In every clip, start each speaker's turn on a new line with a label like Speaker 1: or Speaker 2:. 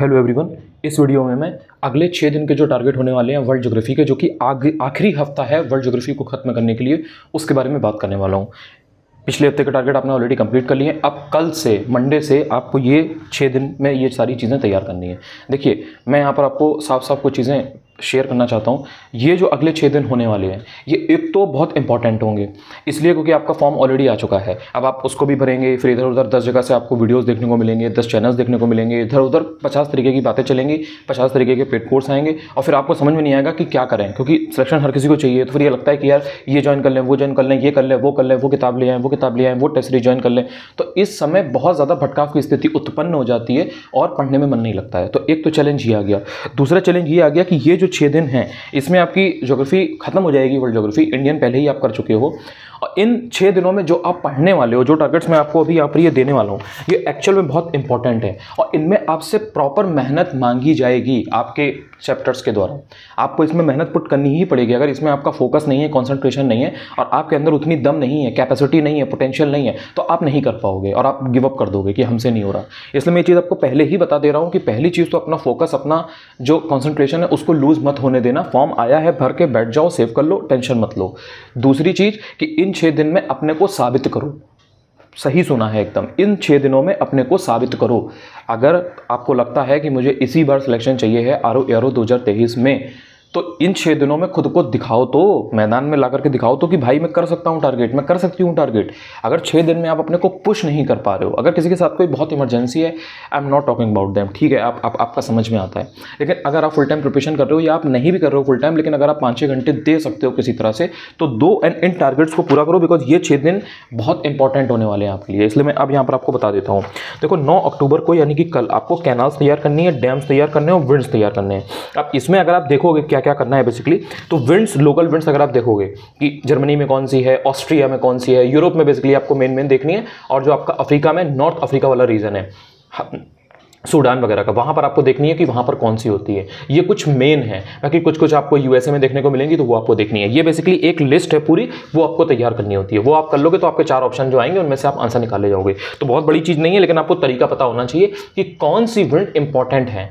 Speaker 1: Hello everyone, इस video में मैं अगले 6 दिन के जो टारगेट होने वाले हैं वर्ल्ड ज्योग्राफी के, जो कि आखिरी हफ्ता है वर्ल्ड ज्योग्राफी को खत्म करने के लिए, उसके बारे में बात करने वाला हूँ। पिछले हफ्ते के टारगेट आपने ऑलरेडी कंप्लीट कर लिए। अब कल से मंडे से आपको ये 6 दिन में ये सारी चीज़ें तैयार करनी है। देखिए, मैं यहाँ पर आपको साफ साफ कुछ चीज़ें शेयर करना चाहता हूँ। ये जो अगले 6 दिन होने वाले हैं, ये एक तो बहुत इंपॉर्टेंट होंगे, इसलिए क्योंकि आपका फॉर्म ऑलरेडी आ चुका है। अब आप उसको भी भरेंगे, फिर इधर उधर 10 जगह से आपको वीडियोस देखने को मिलेंगे, 10 चैनल्स देखने को मिलेंगे, इधर उधर 50 तरीके की बातें चलेंगी, 50 तरीके के पेड कोर्स आएंगे, और फिर आपको समझ में नहीं आएगा कि क्या करें, क्योंकि सिलेक्शन हर किसी को चाहिए। तो फिर ये लगता है कि यार ये ज्वाइन कर लें, वो ज्वाइन कर लें, ये कर लें, वो कर लें, वो किताब ले आएँ, वो किताब ले आएँ, वो टेस्ट सीरीज ज्वाइन कर लें। तो इस समय बहुत ज़्यादा भटकाव की स्थिति उत्पन्न हो जाती है और पढ़ने में मन नहीं लगता है। तो एक तो चैलेंज ये आ गया। दूसरा चैलेंज ये आ गया कि ये जो 6 दिन हैं, इसमें आपकी ज्योग्राफी खत्म हो जाएगी। वर्ल्ड ज्योग्राफी इंडियन पहले ही आप कर चुके हो, और इन 6 दिनों में जो आप पढ़ने वाले हो, जो टारगेट्स मैं आपको अभी यहाँ पर ये देने वाला हूँ, ये एक्चुअल में बहुत इंपॉर्टेंट है और इनमें आपसे प्रॉपर मेहनत मांगी जाएगी। आपके चैप्टर्स के द्वारा आपको इसमें मेहनत पुट करनी ही पड़ेगी। अगर इसमें आपका फोकस नहीं है, कंसंट्रेशन नहीं है, और आपके अंदर उतनी दम नहीं है, कैपेसिटी नहीं है, पोटेंशियल नहीं है, तो आप नहीं कर पाओगे और आप गिव अप कर दोगे कि हमसे नहीं हो रहा। इसलिए मैं ये चीज़ आपको पहले ही बता दे रहा हूँ कि पहली चीज़ तो अपना फोकस, अपना जो कंसंट्रेशन है उसको लूज मत होने देना। फॉर्म आया है, भर के बैठ जाओ, सेव कर लो, टेंशन मत लो। दूसरी चीज़ कि इन 6 दिन में अपने को साबित करो। सही सुना है एकदम, इन 6 दिनों में अपने को साबित करो। अगर आपको लगता है कि मुझे इसी बार सिलेक्शन चाहिए है आरओ एरो 2023 में, तो इन 6 दिनों में खुद को दिखाओ, तो मैदान में ला करके दिखाओ तो कि भाई मैं कर सकता हूँ टारगेट, मैं कर सकती हूँ टारगेट। अगर 6 दिन में आप अपने को पुश नहीं कर पा रहे हो, अगर किसी के साथ कोई बहुत इमरजेंसी है, I am not talking about them, ठीक है, आपका समझ में आता है। लेकिन अगर आप फुल टाइम प्रिपरेशन कर रहे हो, या आप नहीं भी कर रहे हो फुल टाइम, लेकिन अगर आप 5-6 घंटे दे सकते हो किसी तरह से, तो इन टारगेट्स को पूरा करो, बिकॉज ये 6 दिन बहुत इंपॉर्टेंट होने वाले हैं आपके लिए। इसलिए मैं अब यहाँ पर आपको बता देता हूँ। देखो, 9 अक्टूबर को यानी कि कल आपको कैनाल्स तैयार करनी है, डैम्स तैयार करने हैं और विंड्स तैयार करने हैं। अब इसमें अगर आप देखोगे क्या क्या करना है बेसिकली, तो विंड्स, लोकल विंड्स अगर आप देखोगे कि जर्मनी में कौन सी है, ऑस्ट्रिया में कौन सी है, यूरोप में बेसिकली आपको मेन देखनी है, और जो आपका अफ्रीका में, नॉर्थ अफ्रीका वाला रीजन है, सूडान वगैरह का, वहां पर आपको देखनी है कि वहां पर कौन सी होती है। ये कुछ मेन है, बाकी कुछ आपको यूएसए में देखने को मिलेंगी, तो वो आपको देखनी है। ये बेसिकली एक लिस्ट है पूरी, वो आपको तैयार करनी होती है। वो आप कर लोगे तो आपके 4 ऑप्शन जो आएंगे उनमें से आप आंसर निकाल ले जाओगे। तो बहुत बड़ी चीज नहीं है, लेकिन आपको तरीका पता होना चाहिए कि कौन सी विंड इंपॉर्टेंट है,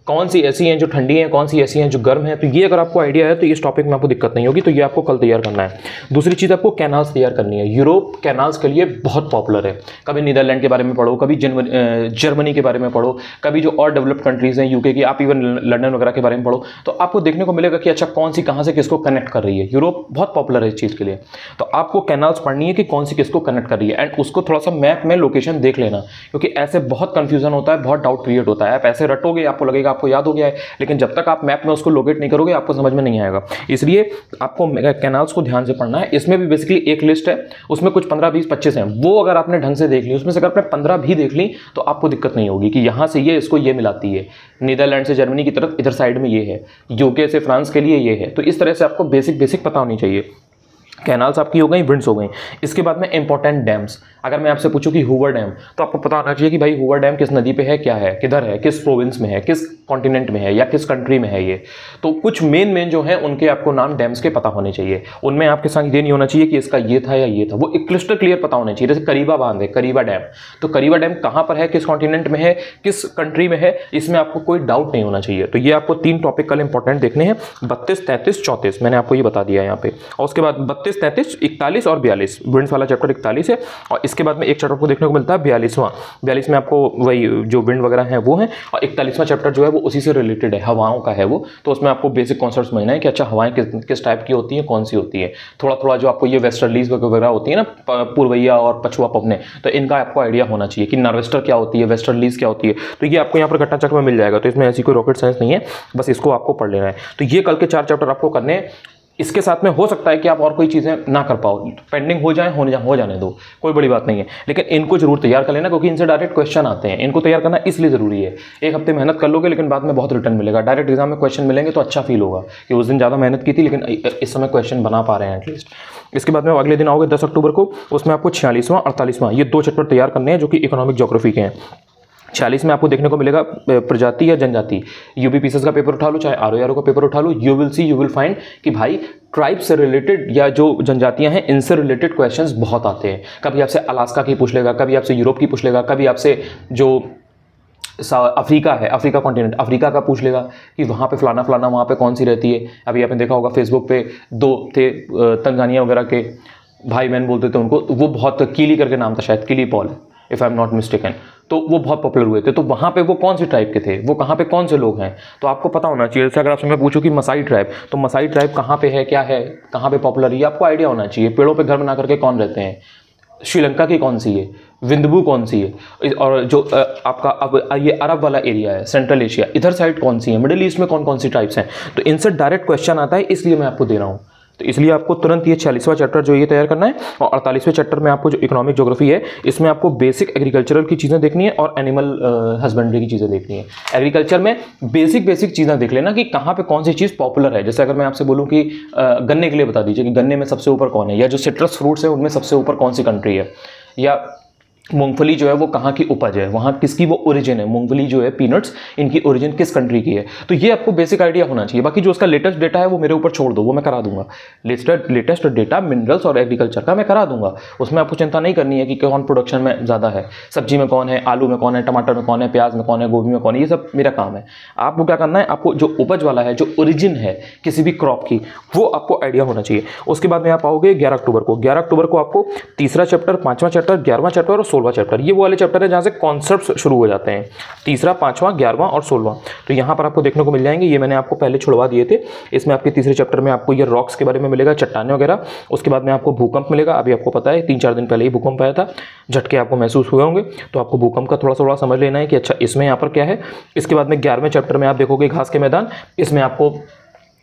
Speaker 1: कौन सी ऐसी हैं जो ठंडी हैं, कौन सी ऐसी हैं जो गर्म हैं। तो ये अगर आपको आइडिया है तो इस टॉपिक में आपको दिक्कत नहीं होगी। तो ये आपको कल तैयार करना है। दूसरी चीज़, आपको कैनाल्स तैयार करनी है। यूरोप कैनाल्स के लिए बहुत पॉपुलर है। कभी नीदरलैंड के बारे में पढ़ो, कभी जर्मनी के बारे में पढ़ो, कभी जो और डेवलप्ड कंट्रीज़ हैं, यूके की, आप इवन लंदन वगैरह के बारे में पढ़ो, तो आपको देखने को मिलेगा कि अच्छा कौन सी कहाँ से किसको कनेक्ट कर रही है। यूरोप बहुत पॉपुलर है इस चीज़ के लिए। तो आपको कैनाल्स पढ़नी है कि कौन सी किसको कनेक्ट कर रही है, एंड उसको थोड़ा सा मैप में लोकेशन देख लेना, क्योंकि ऐसे बहुत कंफ्यूजन होता है, बहुत डाउट क्रिएट होता है। आप ऐसे रटोगे, आपको लगेगा आपको याद हो गया है, लेकिन जब तक आप मैप में उसको लोकेट नहीं करोगे आपको समझ में नहीं आएगा। इसलिए आपको कैनाल्स को ध्यान से पढ़ना है। इसमें भी बेसिकली एक लिस्ट है, उसमें कुछ 15, 20, 25 हैं। वो अगर आपने ढंग से देख ली, उसमें से अगर आपने 15 भी देख ली, तो आपको दिक्कत नहीं होगी कि यहां से ये इसको ये मिलाती है, नीदरलैंड से जर्मनी की तरफ इधर साइड में ये है, यूके से फ्रांस के लिए ये है। तो इस तरह से आपको बेसिक पता होनी चाहिए। कैनाल्स आपकी हो गई, विंड्स हो गई। इसके बाद में इंपॉर्टेंट डैम्स। अगर मैं आपसे पूछूं कि हूवर डैम, तो आपको पता होना चाहिए कि भाई हूवर डैम किस नदी पे है, क्या है, किधर है, किस प्रोविंस में है, किस कॉन्टिनेंट में है, या किस कंट्री में है ये। तो कुछ मेन जो है उनके आपको नाम डैम्स के पता होने चाहिए। उनमें आपके साथ ये नहीं होना चाहिए कि इसका ये था या ये था, वो एक क्लिस्टर क्लियर पता होना चाहिए। जैसे करीबा बांध है, करीबा डैम, तो करीबा डैम कहाँ पर है, किस कॉन्टिनेंट में है, किस कंट्री में है, इसमें आपको कोई डाउट नहीं होना चाहिए। तो ये आपको 3 टॉपिक कल इंपॉर्टेंट देखने हैं, 32, 33, 34, मैंने आपको ये बता दिया यहाँ पे। और उसके बाद 32, 33, 41 और 42, विंड्स वाला चैप्टर 41 है। और इसके बाद में एक चैप्टर को देखने को मिलता है 42वां। 42 में आपको वही जो विंड वगैरह है वो है, और 41वां चैप्टर जो है वो उसी से रिलेटेड है, हवाओं का है वो। तो उसमें आपको बेसिक कॉन्सेप्ट समझना है कि अच्छा हवाएं किस टाइप की होती हैं, कौन सी होती है। थोड़ा जो आपको ये वेस्टर्लीज वगैरह होती है ना, पूर्वैया और पछुआ पवने, तो इनका आपको आइडिया होना चाहिए कि नॉर्वेस्टर क्या होती है, वेस्टर्लीज क्या होती है। तो ये आपको यहाँ पर घटना चक्र में मिल जाएगा। तो इसमें ऐसी कोई रॉकेट साइंस नहीं है, बस इसको आपको पढ़ लेना है। तो ये कल के 4 चैप्टर आपको करने हैं। इसके साथ में हो सकता है कि आप और कोई चीज़ें ना कर पाओ, पेंडिंग हो जाए, हो जाने दो, कोई बड़ी बात नहीं है, लेकिन इनको जरूर तैयार कर लेना, क्योंकि इनसे डायरेक्ट क्वेश्चन आते हैं। इनको तैयार करना इसलिए ज़रूरी है। एक हफ्ते मेहनत कर लोगे, लेकिन बाद में बहुत रिटर्न मिलेगा। डायरेक्ट एग्जाम में क्वेश्चन मिलेंगे तो अच्छा फील होगा कि उस दिन ज़्यादा मेहनत की थी, लेकिन इस समय क्वेश्चन बना पा रहे हैं एटलीस्ट। इसके बाद में अगले दिन आओगे 10 अक्टूबर को, उसमें आपको 46वां, 48वां ये 2 चैप्टर तैयार करने हैं, जो कि इकोनॉमिक ज्योग्राफी के हैं। 46 में आपको देखने को मिलेगा प्रजाति या जनजाति। यूबीपीएसएस का पेपर उठा लो, चाहे आरओ का पेपर उठा लो, यू विल फाइंड कि भाई ट्राइब से रिलेटेड या जो जनजातियां हैं इनसे रिलेटेड क्वेश्चंस बहुत आते हैं। कभी आपसे अलास्का की पूछ लेगा, कभी आपसे यूरोप की पूछ लेगा, कभी आपसे जो अफ्रीका है, अफ्रीका कॉन्टिनेंट, अफ्रीका का पूछ लेगा कि वहाँ पे फलाना फलाना वहाँ पे कौन सी रहती है। अभी आपने देखा होगा फेसबुक पे 2 थे तंजानिया वगैरह के भाई बहन बोलते थे उनको, वो बहुत किली करके नाम था शायद, किली Paul if I am not mistaken, तो वो बहुत पॉपुलर हुए थे। तो वहाँ पे वो कौन से टाइप के थे, वो कहाँ पे कौन से लोग हैं, तो आपको पता होना चाहिए। जैसे अगर आपसे मैं पूछूं कि मसाई ट्राइब, तो मसाई ट्राइब कहाँ पे है, क्या है, कहाँ पे पॉपुलर है, ये आपको आइडिया होना चाहिए। पेड़ों पे घर बना करके कौन रहते हैं, श्रीलंका की कौन सी है, विंदबू कौन सी है, और जो आपका अब ये अरब वाला एरिया है, सेंट्रल एशिया, इधर साइड कौन सी है, मिडिल ईस्ट में कौन कौन सी टाइप्स हैं। तो इनसे डायरेक्ट क्वेश्चन आता है, इसलिए मैं आपको दे रहा हूँ। तो इसलिए आपको तुरंत ये 46वां चैप्टर जो ये तैयार करना है, और 48वें चैप्टर में आपको जो इकोनॉमिक ज्योग्राफी है, इसमें आपको बेसिक एग्रीकल्चरल की चीज़ें देखनी है और एनिमल हस्बेंड्री की चीज़ें देखनी है। एग्रीकल्चर में बेसिक चीज़ें देख लेना कि कहाँ पे कौन सी चीज़ पॉपुलर है। जैसे अगर मैं आपसे बोलूँ कि गन्ने के लिए बता दीजिए कि गन्ने में सबसे ऊपर कौन है, या जो सिट्रस फ्रूट्स है उनमें सबसे ऊपर कौन सी कंट्री है, या मूंगफली जो है वो कहाँ की उपज है, वहाँ किसकी वो ओरिजिन है, मूंगफली जो है पीनट्स, इनकी ओरिजिन किस कंट्री की है। तो ये आपको बेसिक आइडिया होना चाहिए। बाकी जो उसका लेटेस्ट डेटा है वो मेरे ऊपर छोड़ दो, वो मैं करा दूंगा। लेटेस्ट डेटा मिनरल्स और एग्रीकल्चर का मैं करा दूंगा, उसमें आपको चिंता नहीं करनी है कि कौन प्रोडक्शन में ज़्यादा है, सब्जी में कौन है, आलू में कौन है, टमाटर में कौन है, प्याज में कौन है, गोभी में कौन है, ये सब मेरा काम है। आपको क्या करना है, आपको जो उपज वाला है, जो ओरिजिन है किसी भी क्रॉप की, वो आपको आइडिया होना चाहिए। उसके बाद में आप आओगे 11 अक्टूबर को। 11 अक्टूबर को आपको तीसरा चैप्टर, 5वां चैप्टर, 11वां चैप्टर और 16वां चैप्टर, ये वो वाले चैप्टर है जहाँ से कॉन्सेप्ट्स शुरू हो जाते हैं। तीसरा, 5वां, 11वां और 16वां, तो यहाँ पर आपको देखने को मिल जाएंगे। ये मैंने आपको पहले छुड़वा दिए थे। इसमें आपके तीसरे चैप्टर में आपको ये रॉक्स के बारे में मिलेगा, चट्टानें वगैरह। उसके बाद में आपको भूकंप मिलेगा। अभी आपको पता है 3-4 दिन पहले ही भूकंप आया था, झटके आपको महसूस हुए होंगे, तो आपको भूकंप का थोड़ा समझ लेना है कि अच्छा इसमें यहाँ पर क्या है। इसके बाद में 11वें चैप्टर में आप देखोगे घास के मैदान, इसमें आपको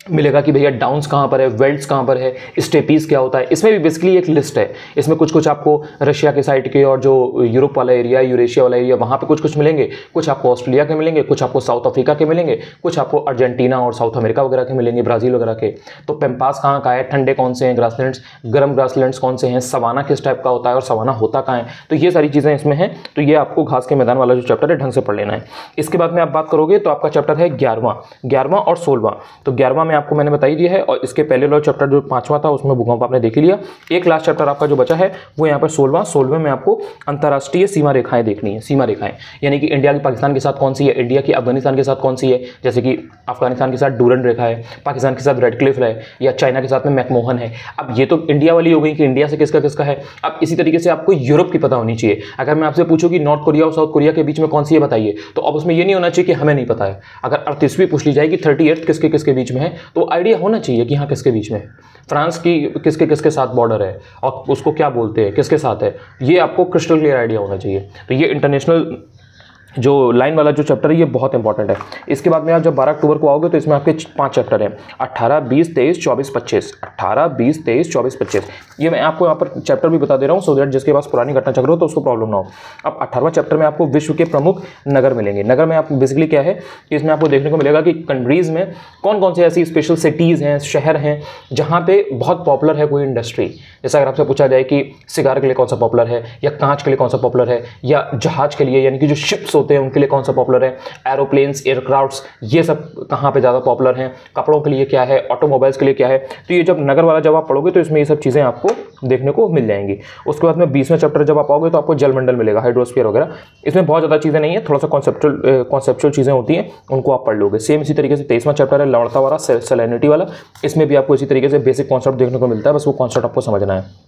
Speaker 1: मिलेगा कि भैया डाउन्स कहाँ पर है, वेल्ट्स कहाँ पर है, स्टेपीज क्या होता है। इसमें भी बेसिकली एक लिस्ट है। इसमें कुछ आपको रशिया के साइड के और जो यूरोप वाला एरिया, यूरेशिया वाला एरिया, वहाँ पे कुछ मिलेंगे, कुछ आपको ऑस्ट्रेलिया के मिलेंगे, कुछ आपको साउथ अफ्रीका के मिलेंगे, कुछ आपको अर्जेंटीना और साउथ अमेरिका वगैरह के मिलेंगे, ब्राज़ील वगैरह के। तो पेम्पास कहाँ का है, ठंडे कौन से हैं ग्रासलैंड्स, गर्म ग्रासलैंड्स कौन से हैं, सवाना किस टाइप का होता है और सवाना होता कहाँ है, तो ये सारी चीज़ें इसमें हैं। तो ये आपको घास के मैदान वाला जो चैप्टर है ढंग से पढ़ लेना है। इसके बाद में आप बात करोगे तो आपका चैप्टर है 11वां और 16वां। तो 11वां में आपको मैंने बताई दिया है, और इसके पहले वाला चैप्टर जो 5वां था उसमें भूकंप आपने देख लिया। एक लास्ट चैप्टर आपका जो बचा है वो यहाँ पर 16वें में आपको अंतर्राष्ट्रीय सीमा रेखाएं देखनी है। सीमा रेखाएं यानी कि इंडिया की पाकिस्तान के साथ कौन सी है, इंडिया की अफगानिस्तान के साथ कौन सी है। जैसे कि अफगानिस्तान के साथ डूरंड रेखा है, पाकिस्तान के साथ रेड क्लिफ है, या चाइना के साथ में मैकमोहन है। अब ये तो इंडिया वाली हो गई कि इंडिया से किसका किसका है। अब इसी तरीके से आपको यूरोप की पता होनी चाहिए। अगर मैं आपसे पूछूं कि नॉर्थ कोरिया और साउथ कोरिया के बीच में कौन सी है बताइए, तो अब उसमें ये नहीं होना चाहिए कि हमें नहीं पता है। अगर 38वीं पूछ ली जाएगी 38 किसके किसके बीच में है, तो आइडिया होना चाहिए कि हाँ किसके बीच में। फ्रांस की किसके किसके साथ बॉर्डर है और उसको क्या बोलते हैं, किसके साथ है, ये आपको क्रिस्टल क्लियर आइडिया होना चाहिए। तो ये इंटरनेशनल जो लाइन वाला जो चैप्टर है ये बहुत इंपॉर्टेंट है। इसके बाद में आप जब 12 अक्टूबर को आओगे तो इसमें आपके 5 चैप्टर हैं, 18, 20, 23, 24, 25। 18, 20, 23, 24, 25 ये मैं आपको यहाँ पर चैप्टर भी बता दे रहा हूँ, सो दैट जिसके पास पुरानी घटना चक्र हो तो उसको प्रॉब्लम ना हो। अब 18वां चैप्टर में आपको विश्व के प्रमुख नगर मिलेंगे। नगर में आपको बेसिकली क्या है कि इसमें आपको देखने को मिलेगा कि कंट्रीज़ में कौन कौन से ऐसी स्पेशल सिटीज़ हैं, शहर हैं जहाँ पे बहुत पॉपुलर है कोई इंडस्ट्री। जैसे अगर आपसे पूछा जाए कि सिगार के लिए कौन सा पॉपुलर है, या कांच के लिए कौन सा पॉपुलर है, या जहाज के लिए यानी कि जो शिप्स होते हैं उनके लिए कौन सा पॉपुलर है, एरोप्लेन्स, एयरक्राफ्ट्स, ये सब कहाँ पे ज़्यादा पॉपुलर हैं, कपड़ों के लिए क्या है, ऑटोमोबाइल्स के लिए क्या है। तो ये जब नगर वाला जब आप पढ़ोगे तो इसमें ये सब चीज़ें आपको देखने को मिल जाएंगी। उसके बाद में 20वें चैप्टर जब आप आओगे तो आपको जलमंडल मिलेगा, हाइड्रोस्फीयर वगैरह। इसमें बहुत ज़्यादा चीज़ें नहीं है, थोड़ा सा कॉन्सेप्चुअल चीज़ें होती हैं, उनको आप पढ़ लोगे। सेम इसी तरीके से 23वां चैप्टर है लवणता वाला, सैलिनिटी वाला। इसमें भी आपको इसी तरीके से बेसिक कॉन्सेप्ट देखने को मिलता है, बस वो कॉन्सेप्ट आपको समझना है।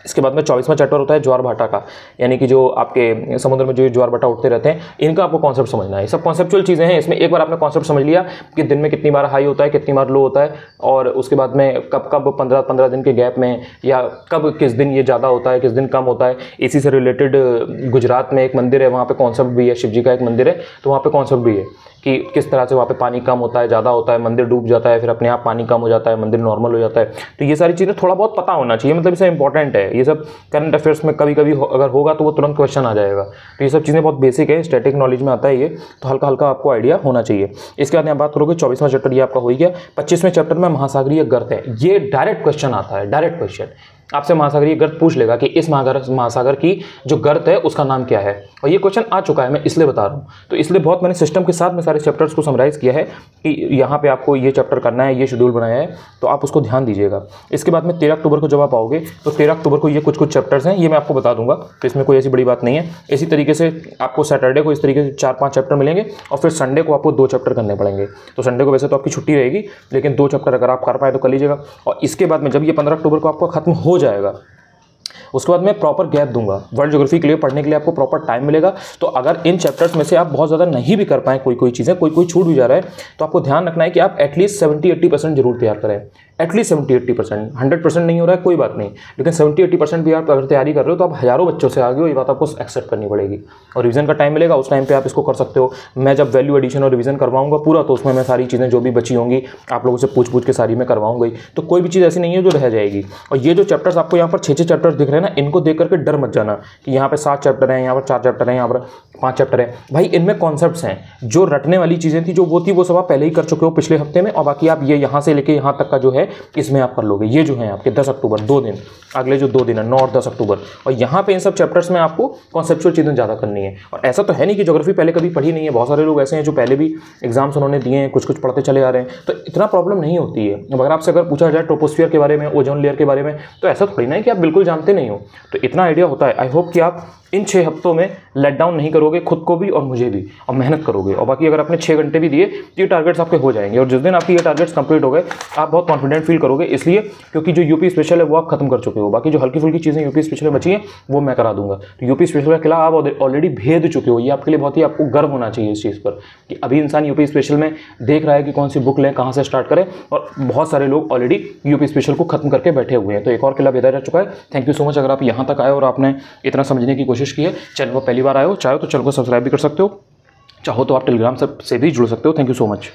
Speaker 1: इसके बाद में 24वां चैप्टर होता है ज्वार भाटा का, यानी कि जो आपके समुद्र में जो ज्वार भाटा उठते रहते हैं, इनका आपको कॉन्सेप्ट समझना है। सब कॉन्सेप्चुअल चीज़ें हैं। इसमें एक बार आपने कॉन्सेप्ट समझ लिया कि दिन में कितनी बार हाई होता है, कितनी बार लो होता है, और उसके बाद में कब 15 दिन के गैप में, या कब किस दिन ये ज़्यादा होता है, किस दिन कम होता है। इसी से रिलेटेड गुजरात में एक मंदिर है, वहाँ पर कॉन्सेप्ट भी है, शिव जी का एक मंदिर है, तो वहाँ पर कॉन्सेप्ट भी है कि किस तरह से वहाँ पे पानी कम होता है, ज़्यादा होता है, मंदिर डूब जाता है, फिर अपने आप पानी कम हो जाता है, मंदिर नॉर्मल हो जाता है। तो ये सारी चीज़ें थोड़ा बहुत पता होना चाहिए, मतलब इसे इंपॉर्टेंट है। ये सब करंट अफेयर्स में कभी कभी अगर होगा तो वो तुरंत क्वेश्चन आ जाएगा। तो ये सब चीज़ें बहुत बेसिक है, स्टैटिक नॉलेज में आता है ये, तो हल्का हल्का आपको आइडिया होना चाहिए। इसके बाद यहाँ बात करोगे 24वां चैप्टर ये आपका हो गया। 25वें चैप्टर में महासागरीय गर्त है, ये डायरेक्ट क्वेश्चन आता है, डायरेक्ट क्वेश्चन। आपसे महासागरीय गर्त पूछ लेगा कि इस महासागर की जो गर्त है उसका नाम क्या है, और ये क्वेश्चन आ चुका है, मैं इसलिए बता रहा हूँ। तो इसलिए बहुत मैंने सिस्टम के साथ में सारे चैप्टर्स को समराइज़ किया है कि यहाँ पे आपको ये चैप्टर करना है, ये शेड्यूल बनाया है, तो आप उसको ध्यान दीजिएगा। इसके बाद में 13 अक्टूबर को जब आप आओगे तो 13 अक्टूबर को ये कुछ चैप्टर्स हैं, ये मैं आपको बता दूंगा, तो इसमें कोई ऐसी बड़ी बात नहीं है। इसी तरीके से आपको सैटरडे को इस तरीके से 4-5 चैप्टर मिलेंगे, और फिर संडे को आपको 2 चैप्टर करने पड़ेंगे। तो संडे को वैसे तो आपकी छुट्टी रहेगी, लेकिन 2 चैप्टर अगर आप कर पाए तो कर लीजिएगा। और इसके बाद में जब ये 15 अक्टूबर को आपको खत्म हो जाएगा, उसके बाद मैं प्रॉपर गैप दूंगा वर्ल्ड ज्योग्राफी के लिए, पढ़ने के लिए आपको प्रॉपर टाइम मिलेगा। तो अगर इन चैप्टर्स में से आप बहुत ज़्यादा नहीं भी कर पाएँ, कोई चीज़ें कोई छूट भी जा रहा है, तो आपको ध्यान रखना है कि आप एटलीस्ट 70-80% जरूर तैयार करें। एटलीस्ट 70-80%, 100% नहीं हो रहा है कोई बात नहीं, लेकिन 70-80% भी आप अगर तैयारी कर रहे हो तो आप हज़ारों बच्चों से आगे हो, ये बात आपको एक्सेप्ट करनी पड़ेगी। और रिवीजन का टाइम मिलेगा, उस टाइम पे आप इसको कर सकते हो। मैं जब वैल्यू एडिशन और रिवीजन करवाऊंगा पूरा, तो उसमें मैं सारी चीज़ें जो भी बची होंगी आप लोगों से पूछ के सारी मैं करवाऊंगा ही। तो कोई भी चीज़ ऐसी नहीं है जो रह जाएगी। और ये जो चैप्टर्स आपको यहाँ पर 6 चैप्टर्स दिख रहे हैं ना, इनको देख करके डर मत जाना कि यहाँ पे 7 चैप्टर हैं, यहाँ पर 4 चैप्टर हैं, यहाँ पर 5 चैप्टर हैं। भाई इनमें कॉन्सेप्ट्स हैं, जो रटने वाली चीज़ें थी वो सब आप पहले ही कर चुके हो पिछले हफ्ते में, और बाकी आप ये यहाँ से लेके यहाँ तक का जो है इसमें आप कर लोगे। ये जो है आपके 10 अक्टूबर 2 दिन, अगले जो 2 दिन है 9 और 10 अक्टूबर, और यहाँ पे इन सब चैप्टर्स में आपको कॉन्सेप्चुअल चीज़ें ज़्यादा करनी है। और ऐसा तो है नहीं कि ज्योग्राफी पहले कभी पढ़ी नहीं है, बहुत सारे लोग ऐसे हैं जो पहले भी एग्जाम्स उन्होंने दिए हैं, कुछ पढ़ते चले आ रहे हैं, तो इतना प्रॉब्लम नहीं होती है। अगर आपसे अगर पूछा जाए ट्रोपोस्फियर के बारे में, ओजोन लेयर के बारे में, तो ऐसा थोड़ी ना है कि आप बिल्कुल जानते नहीं हो, तो इतना आइडिया होता है। आई होप कि आप इन 6 हफ्तों में लेट डाउन नहीं करोगे खुद को भी और मुझे भी, और मेहनत करोगे। और बाकी अगर आपने 6 घंटे भी दिए तो ये टारगेट्स आपके हो जाएंगे, और जिस दिन आपके ये टारगेट्स कंप्लीट हो गए आप बहुत कॉन्फिडेंट फील करोगे, इसलिए क्योंकि जो यूपी स्पेशल है वो आप खत्म कर चुके हो। बाकी जो हल्की फुल्की चीज़ें यूपी स्पेशल में बची हैं वो मैं करा दूंगा। तो यूपी स्पेशल का किला आप ऑलरेडी भेद चुके हो, ये आपके लिए बहुत ही आपको गर्व होना चाहिए इस चीज़ पर कि अभी इंसान यूपी स्पेशल में देख रहा है कि कौन सी बुक लें, कहाँ से स्टार्ट करें, और बहुत सारे लोग ऑलरेडी यूपी स्पेशल को खत्म करके बैठे हुए हैं। तो एक और किला भेदा जा चुका है। थैंक यू सो मच अगर आप यहाँ तक आए और आपने इतना समझने की कोशिश की है। चैनल पर पहली बार आए हो, चाहो तो चैनल को सब्सक्राइब भी कर सकते हो, चाहो तो आप टेलीग्राम से भी जुड़ सकते हो। Thank you so much.